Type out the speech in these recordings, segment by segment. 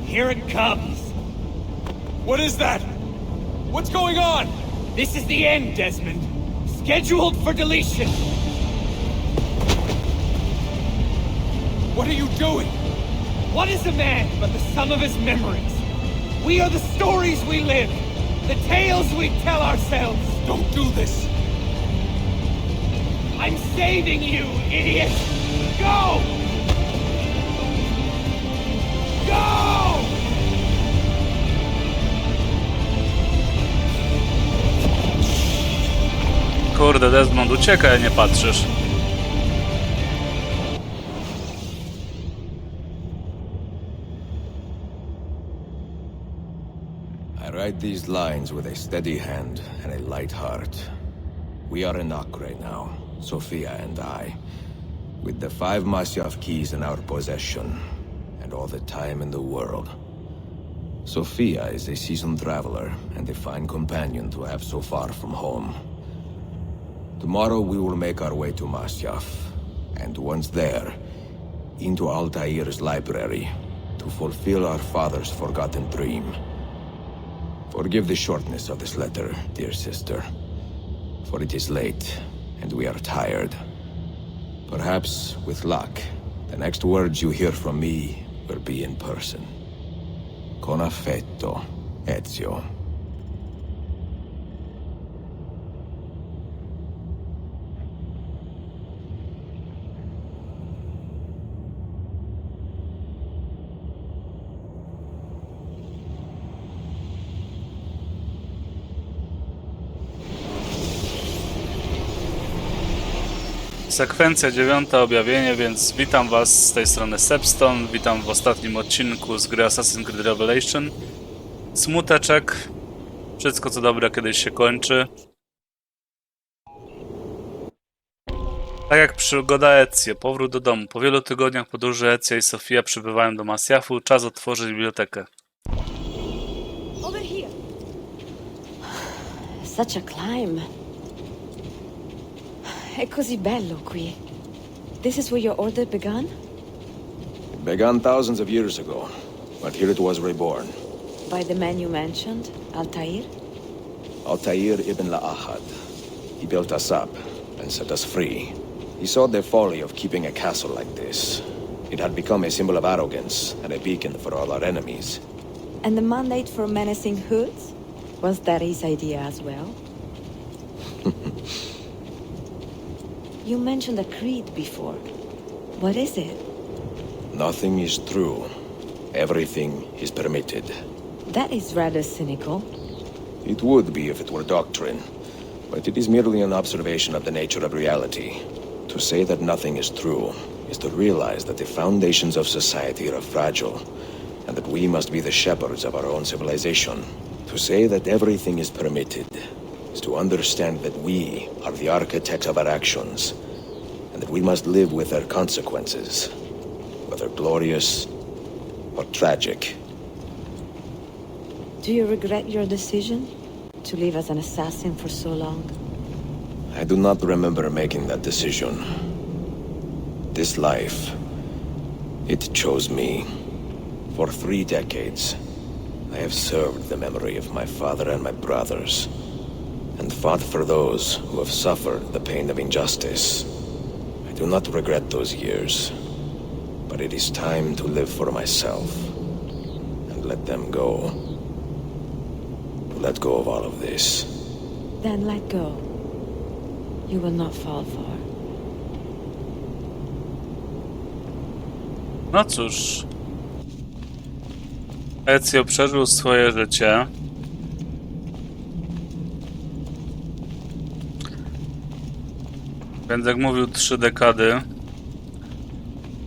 Here it comes. What is that? What's going on? This is the end, Desmond. Scheduled for deletion. What are you doing? What is a man but the sum of his memories? We are the stories we live, the tales we tell ourselves. Don't do this. I'm saving you, idiot! Go! Go! Kurde, Desmond, uciekaj, nie patrzysz. I write these lines with a steady hand and a light heart. We are in Acre now, Sophia and I, with the 5 Masjafu keys in our possession, and all the time in the world. Sophia is a seasoned traveler and a fine companion to have so far from home. Tomorrow we will make our way to Masjafu, and once there, into Altair's library, to fulfill our father's forgotten dream. Forgive the shortness of this letter, dear sister, for it is late, and we are tired. Perhaps, with luck, the next words you hear from me will be in person. Con affetto, Ezio. Sekwencja 9, objawienie, więc witam was z tej strony Sepstone, witam w ostatnim odcinku z gry Assassin's Creed Revelation. Smuteczek, wszystko co dobre kiedyś się kończy. Tak jak przygoda Ezio, powrót do domu. Po wielu tygodniach podróży Ezio i Sofia przybywają do Masjafu, czas otworzyć bibliotekę. Over here. Such a climb. È così bello qui. This is where your order began? It began thousands of years ago, but here it was reborn. By the man you mentioned, Altair? Altair ibn Ahad. He built us up and set us free. He saw the folly of keeping a castle like this. It had become a symbol of arrogance and a beacon for all our enemies. And the mandate for menacing hoods? Was that his idea as well? You mentioned a creed before. What is it? Nothing is true. Everything is permitted. That is rather cynical. It would be if it were doctrine, but it is merely an observation of the nature of reality. To say that nothing is true is to realize that the foundations of society are fragile, and that we must be the shepherds of our own civilization. To say that everything is permitted is to understand that we are the architects of our actions, and that we must live with their consequences, whether glorious or tragic. Do you regret your decision to live as an assassin for so long? I do not remember making that decision. This life, it chose me. For 3 decades, I have served the memory of my father and my brothers, and fought for those who have suffered the pain of injustice. I do not regret those years, but it is time to live for myself, and let them go. To let go of all of this. Then let go. You will not fall far. No cóż, Ezio przeżył swoje życie. Więc jak mówił, 3 dekady.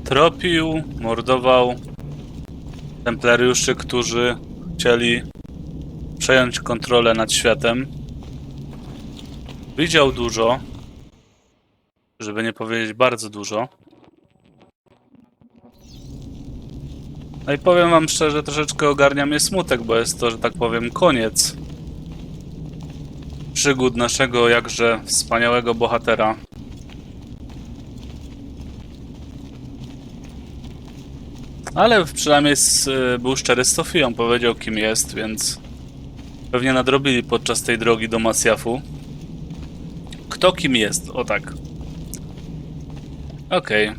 Tropił, mordował templariuszy, którzy chcieli przejąć kontrolę nad światem. Widział dużo, żeby nie powiedzieć bardzo dużo. No i powiem wam szczerze, troszeczkę ogarnia mnie smutek, bo jest to, że tak powiem, koniec przygód naszego jakże wspaniałego bohatera. Ale przynajmniej był szczery z Sofią, powiedział kim jest, więc pewnie nadrobili podczas tej drogi do Masjafu. Kto kim jest? O tak. Okej.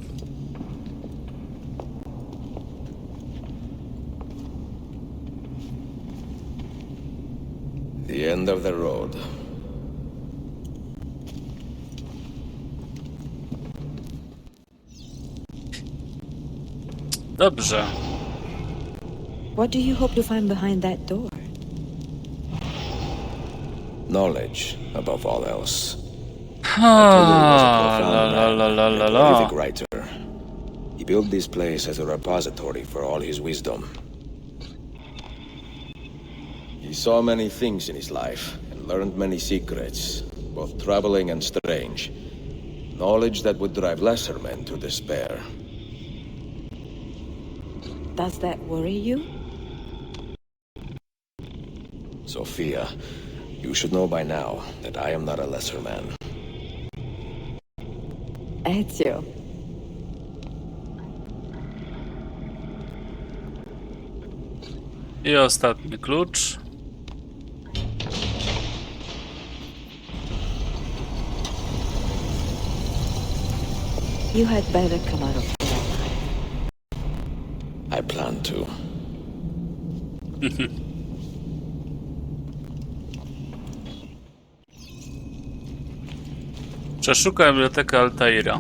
The end of the road. Dobrze. What do you hope to find behind that door? Knowledge, above all else. La la la la la la. Prolific writer. He built this place as a repository for all his wisdom. He saw many things in his life and learned many secrets, both troubling and strange. Knowledge that would drive lesser men to despair. Does that worry you? Sophia, you should know by now that I am not a lesser man. Ezio. I ostatni klucz. You had better come out of there. I plan to. Przeszukaj bibliotekę Altaira.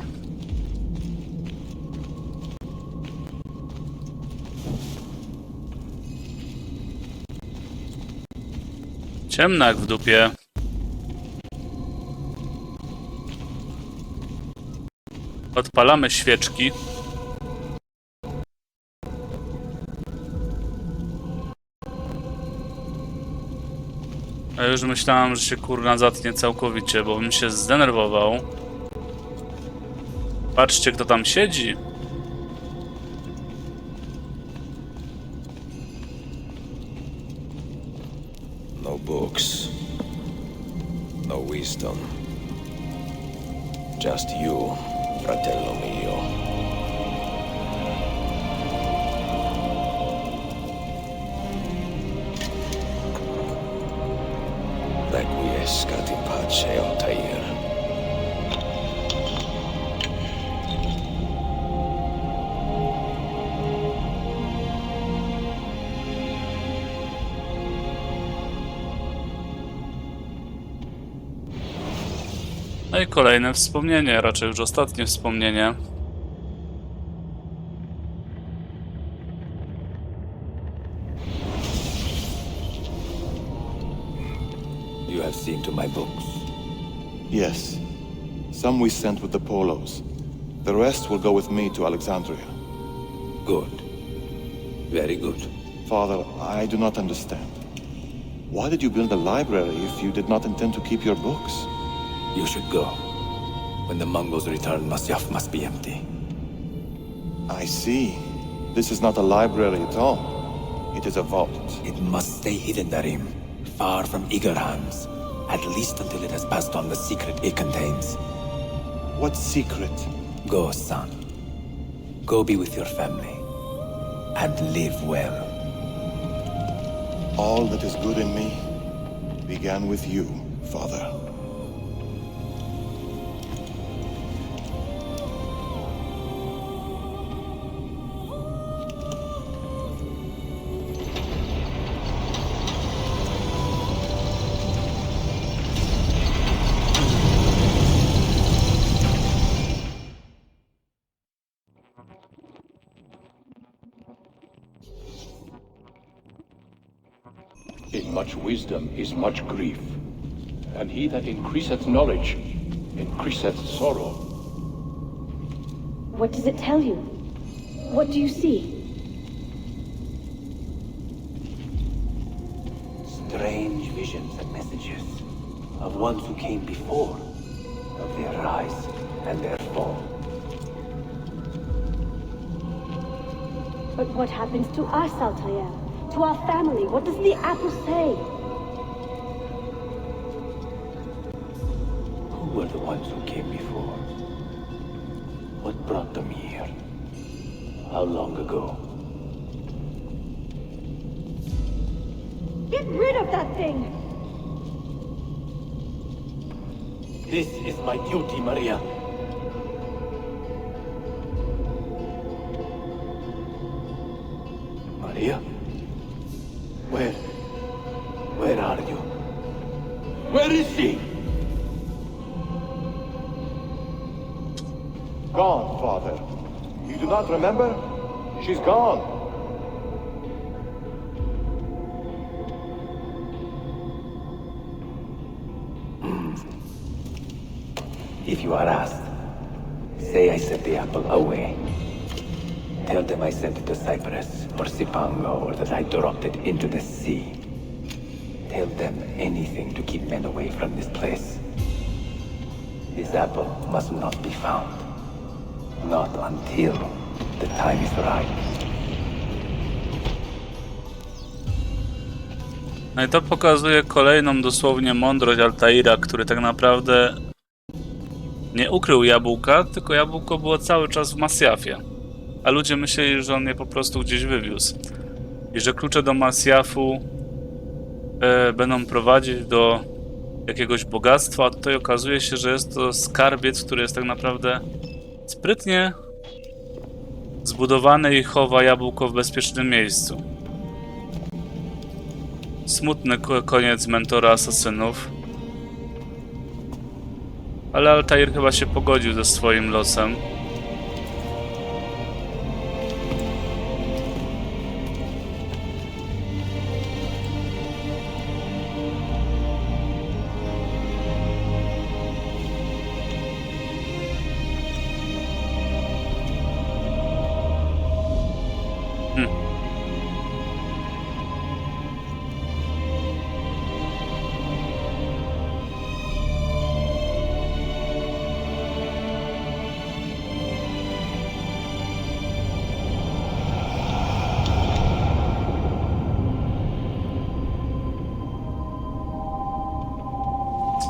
Ciemno jak w dupie. Odpalamy świeczki. A już myślałem, że się kurna zatnie całkowicie, bo bym się zdenerwował. Patrzcie, kto tam siedzi. No books. No wisdom. Just you, fratello mio. Requiescat in pace, Altair. No i kolejne wspomnienie, raczej już ostatnie wspomnienie. You have seen to my books. Yes. Some we sent with the Polos. The rest will go with me to Alexandria. Good. Very good. Father, I do not understand. Why did you build a library if you did not intend to keep your books? You should go. When the Mongols return, Masjafu must be empty. I see. This is not a library at all. It is a vault. It must stay hidden, Darim. Far from eager hands. At least until it has passed on the secret it contains. What secret? Go, son. Go be with your family. And live well. All that is good in me began with you, Father. In much wisdom is much grief, and he that increaseth knowledge increaseth sorrow. What does it tell you? What do you see? Strange visions and messages of ones who came before, of their rise and their fall. But what happens to us, Altair? To our family? What does the apple say? Who were the ones who came before? What brought them here? How long ago? Get rid of that thing! This is my duty, Maria. Maria? Where are you? Where is she? Gone, Father. You do not remember? She's gone. If you are asked, say I sent the apple away. Tell them I sent it to Cyprus, or Cipango, or that I dropped it into the sea. Tell them anything to keep men away from this place. This apple must not be found. Not until the time is right. No i to pokazuje kolejną dosłownie mądrość Altaira, który tak naprawdę nie ukrył jabłka, tylko jabłko było cały czas w Masjafie. A ludzie myśleli, że on je po prostu gdzieś wywiózł. I że klucze do Masjafu będą prowadzić do jakiegoś bogactwa, a tutaj okazuje się, że jest to skarbiec, który jest tak naprawdę sprytnie zbudowany i chowa jabłko w bezpiecznym miejscu. Smutny koniec mentora asasynów. Ale Altair chyba się pogodził ze swoim losem.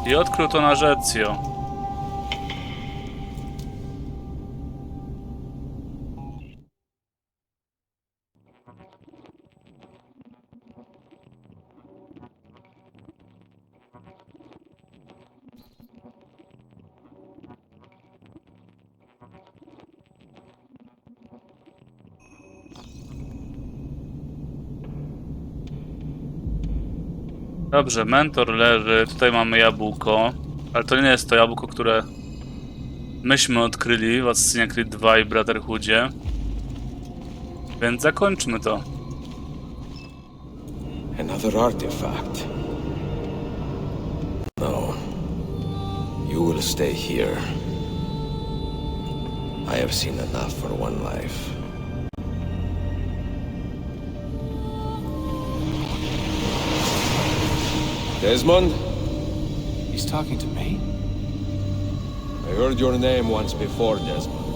I odkrył to nasz Ezio. Dobrze, mentor leży, tutaj mamy jabłko, ale to nie jest to jabłko, które myśmy odkryli w ODCINEK 2 i Brotherhoodzie, więc zakończmy to. Another artifact. No. You will stay here. I have seen enough for one life. Desmond? He's talking to me? I heard your name once before, Desmond.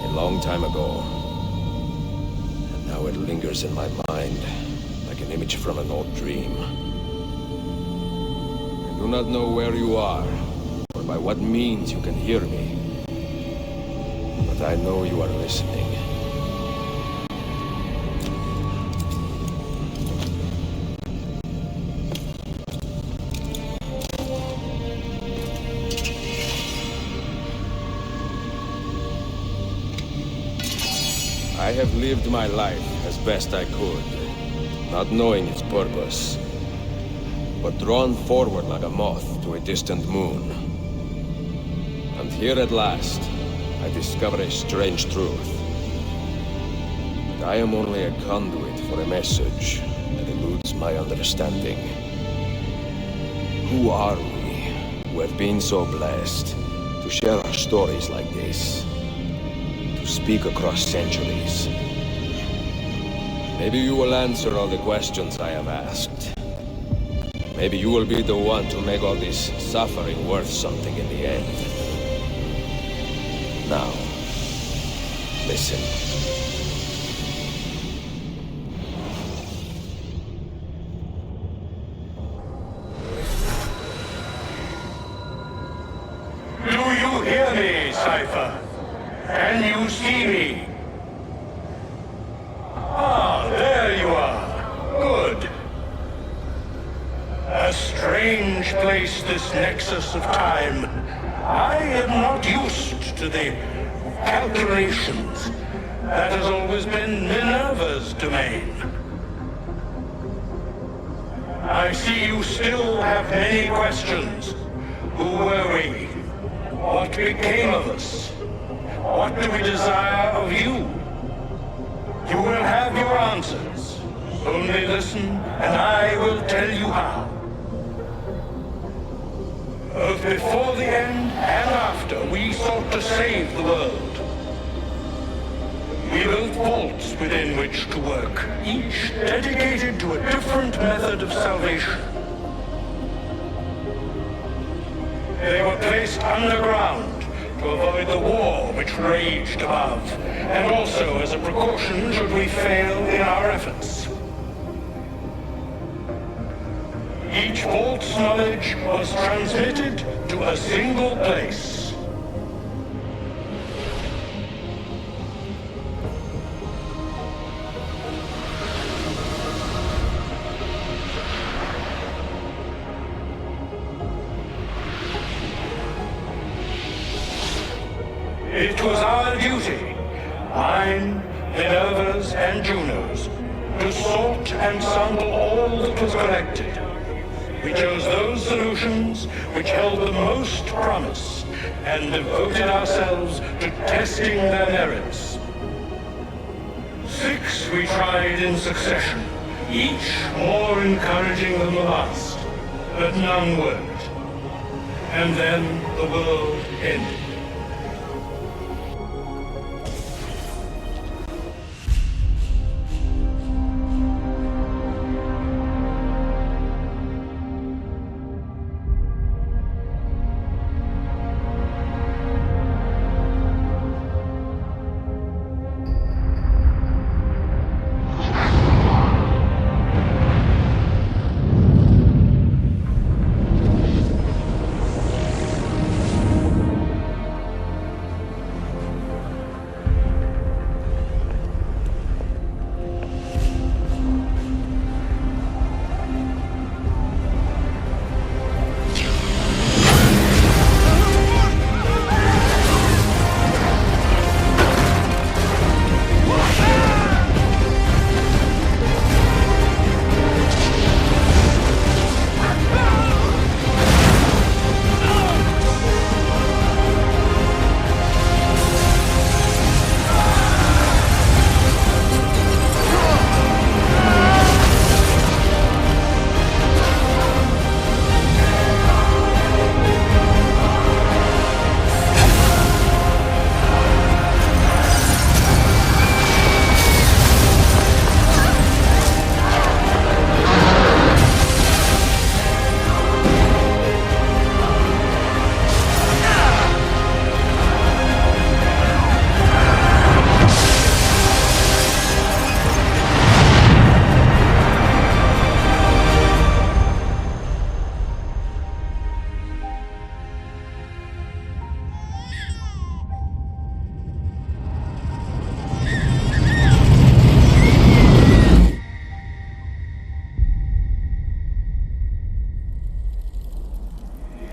A long time ago. And now it lingers in my mind, like an image from an old dream. I do not know where you are, or by what means you can hear me. But I know you are listening. I have lived my life as best I could, not knowing its purpose, but drawn forward like a moth to a distant moon. And here at last, I discover a strange truth. That I am only a conduit for a message that eludes my understanding. Who are we, who have been so blessed to share our stories like this? Speak across centuries. Maybe you will answer all the questions I have asked. Maybe you will be the one to make all this suffering worth something in the end. Now, listen. Do you hear me, Cypher? Can you see me? Ah, there you are. Good. A strange place, this nexus of time. I am not used to the calculations. That has always been Minerva's domain. I see you still have many questions. Who were we? What became of us? What do we desire of you? You will have your answers. Only listen, and I will tell you how. Both before the end and after, we sought to save the world. We built vaults within which to work, each dedicated to a different method of salvation. They were placed underground to avoid the war which raged above, and also as a precaution should we fail in our efforts. Each vault's knowledge was transmitted to a single place. It was our duty, mine, Minerva's, and Juno's, to sort and sample all that was collected. We chose those solutions which held the most promise and devoted ourselves to testing their merits. 6 we tried in succession, each more encouraging than the last, but none worked. And then the world ended.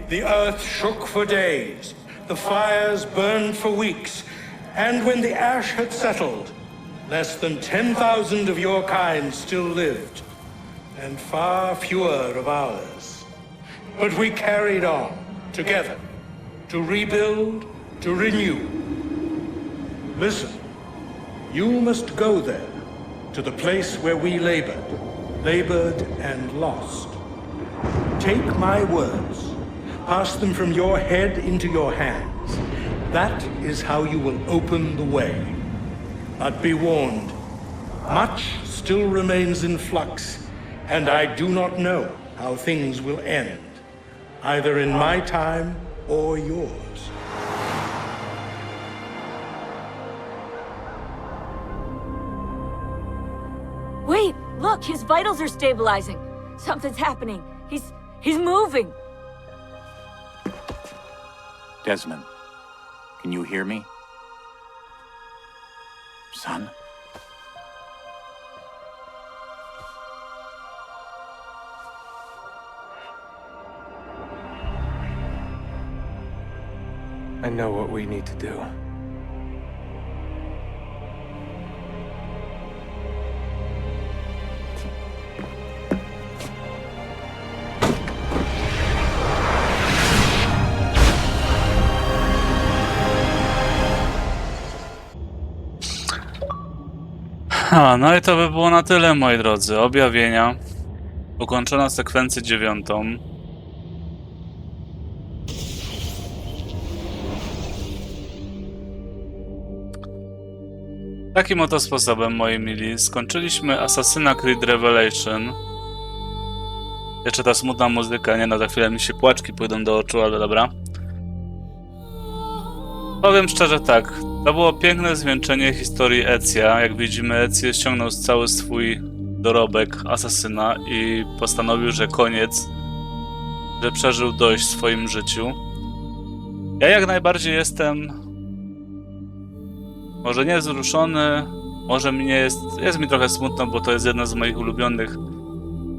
The earth shook for days, the fires burned for weeks, and when the ash had settled, less than 10,000 of your kind still lived, and far fewer of ours. But we carried on, together, to rebuild, to renew. Listen, you must go there, to the place where we labored and lost. Take my words. Pass them from your head into your hands. That is how you will open the way. But be warned, much still remains in flux, and I do not know how things will end, either in my time or yours. Wait, look, his vitals are stabilizing. Something's happening. He's moving. Desmond, can you hear me? Son? know what we need to do. No i to by było na tyle, moi drodzy. Objawienia. Ukończona sekwencję 9. Takim oto sposobem, moi mili, skończyliśmy Assassin's Creed Revelation. Jeszcze ta smutna muzyka, nie no, za chwilę mi się płaczki pójdą do oczu, ale dobra. Powiem szczerze tak, to było piękne zwieńczenie historii Ezia. Jak widzimy, Ezio ściągnął cały swój dorobek asasyna i postanowił, że koniec, że przeżył dość w swoim życiu. Ja jak najbardziej jestem może nie wzruszony, może mi nie jest mi trochę smutno, bo to jest jedna z moich ulubionych,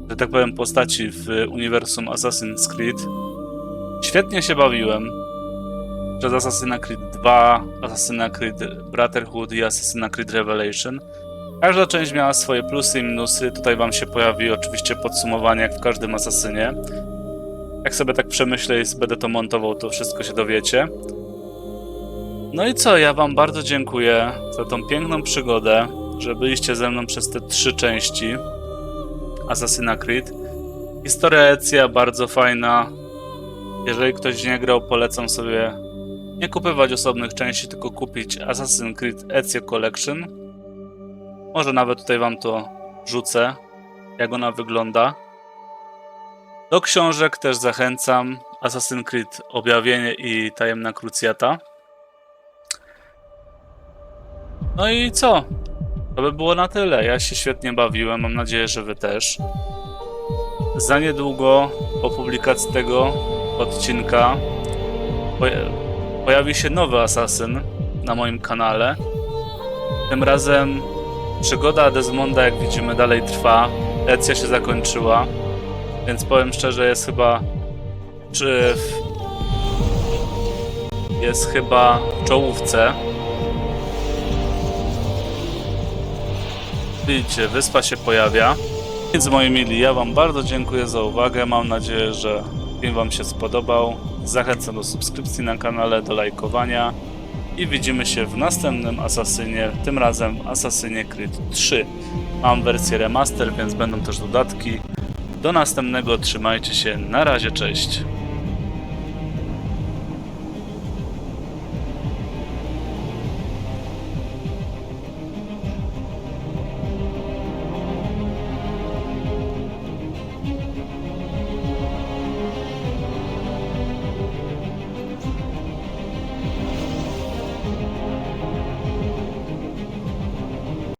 że tak powiem, postaci w uniwersum Assassin's Creed. Świetnie się bawiłem przez Assassin's Creed 2, Assassin's Creed Brotherhood i Assassin's Creed Revelation. Każda część miała swoje plusy i minusy. Tutaj wam się pojawi oczywiście podsumowanie, jak w każdym asasynie. Jak sobie tak przemyślę i będę to montował, to wszystko się dowiecie. No i co, ja wam bardzo dziękuję za tą piękną przygodę, że byliście ze mną przez te 3 części Assassin's Creed. Historia Ezia bardzo fajna. Jeżeli ktoś nie grał, polecam sobie nie kupować osobnych części, tylko kupić Assassin's Creed Ezio Collection. Może nawet tutaj wam to rzucę, jak ona wygląda. Do książek też zachęcam. Assassin's Creed Objawienie i Tajemna Krucjata. No i co? To by było na tyle. Ja się świetnie bawiłem, mam nadzieję, że wy też. Za niedługo, po publikacji tego odcinka, pojawi się nowy asasyn na moim kanale. Tym razem przygoda Desmonda, jak widzimy, dalej trwa. Ezja się zakończyła, więc powiem szczerze, jest chyba w czołówce. Widzicie, wyspa się pojawia. Więc moi mili, ja wam bardzo dziękuję za uwagę. Mam nadzieję, że film wam się spodobał. Zachęcam do subskrypcji na kanale, do lajkowania. I widzimy się w następnym asasynie, tym razem w Assassin's Creed 3. Mam wersję remaster, więc będą też dodatki. Do następnego, trzymajcie się, na razie, cześć.